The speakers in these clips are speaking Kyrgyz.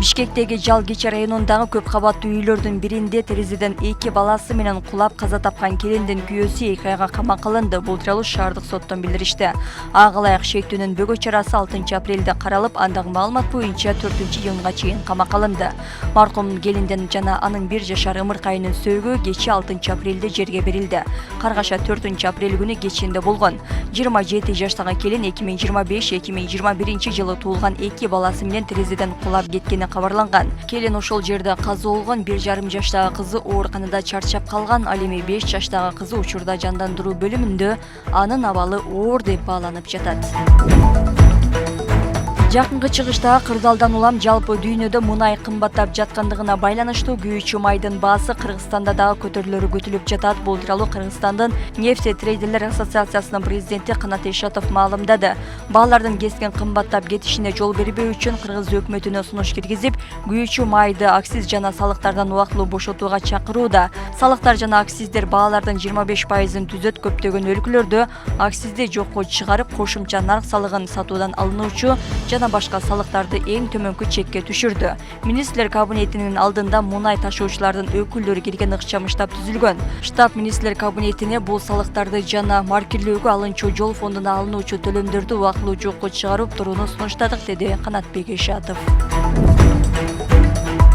Бишкектеги Жалгичи районундагы көп кабаттуу үйлөрдүн биринде терезеден 2 баласы менен кулап каза тапкан келиндин күйөөсү 2 айга камакка алынды. Бул тууралуу шаардык соттон билдиришти. Ага ылайык шектүүнүн бөгөө чарасы 6 апрелде каралып, андагы маалымат боюнча 4-июнга чейин камакка алынды. Маркум келиндин жана анын 1 жашар ымыркайынын сөөгү кечээ 6 апрелде жерге берилди. Каргаша 4 апрель күнү кечинде болгон. 27 жаштагы келин 2025-2021 жылы туулган 2 баласы менен терезеден кулап кеткени кабарланган. Келин ошол жерде каза болгон. 1,5 жаштагы кызы ооруканада чарчап калган. Ал эми 5 жаштагы кызы учурда жандандыруу бөлүмүндө, анын абалы оор деп бааланып жатат. Жакынкы чыгышта кырдаалдан улам жалпы дүйнөдө мунай кымбаттап жаткандыгына байланыштуу күйүүчү майдын баасы Кыргызстанда дагы көтөрүлөрү күтүлүп жатат. Бул тууралуу Кыргызстандын нефть трейдерлер ассоциациясынын президенти Канат Ишатов маалымдады. Баалардын кескен кымбаттап кетишине жол бербөө үчүн Кыргыз өкмөтүнө сунуш киргизип, күйүүчү майды акциз жана салыктардан убактылуу бошотууга чакырууда. Салыктар жана акциздер баалардын 25%-ын түзөт. Көптөгөн өлкөлөрдө акцизди жокко чыгарып, кошумча нарк салыгын сатуудан алынуучу жана башка салыктарды эң төмөнкү чекке түшүрдү. Министрлер кабинетинин алдында мунай ташуучулардын өкүлдөрү кирген ыкчам штаб түзүлгөн. Штаб министрлер кабинетине бул салыктарды жана маркерлөөгө алынчу жол фондуна алынуучу төлөмдөрдү убактылуу жокко чыгарып турууну сунуштадык, деди Канатбек Ишатов.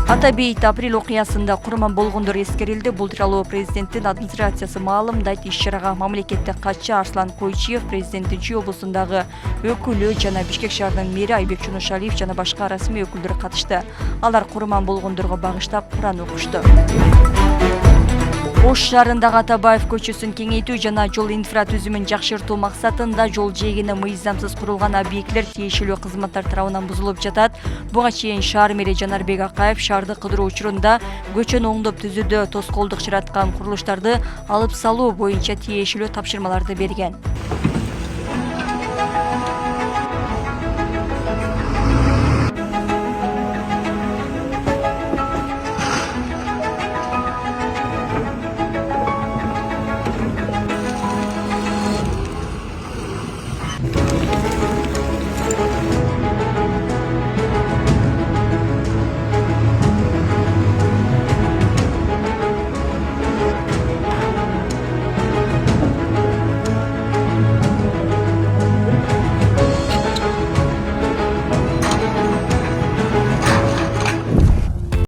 Ата бейит апрель окуясында курман болгондор эскерилди. Бул тууралуу президенттин администрациясы маалымдайт. Иш-чарага мамлекеттик катчы Арслан Койчиев, президенттин Чүй облусундагы өкүлү жана Бишкек шаарынын мэри Айбек Чунушалиев жана башка расмий өкүлдөр катышты. Алар курман болгондорго багыштап Куран окушту. Ош шаарындагы Атабаев көчөсүн кеңейтүү жана жол инфра түзүмүн жакшыртуу максатында жол жээгине мыйзамсыз курулган объектлер тиешелүү кызматтар тарабынан бузулуп жатат. Буга чейин шаар мэри Жанарбек Акаев шаарды кыдыруу учурунда көчөнү оңдоп түзүүдө тоскоолдук жараткан курулуштарды алып салуу боюнча тиешелүү тапшырмаларды берген.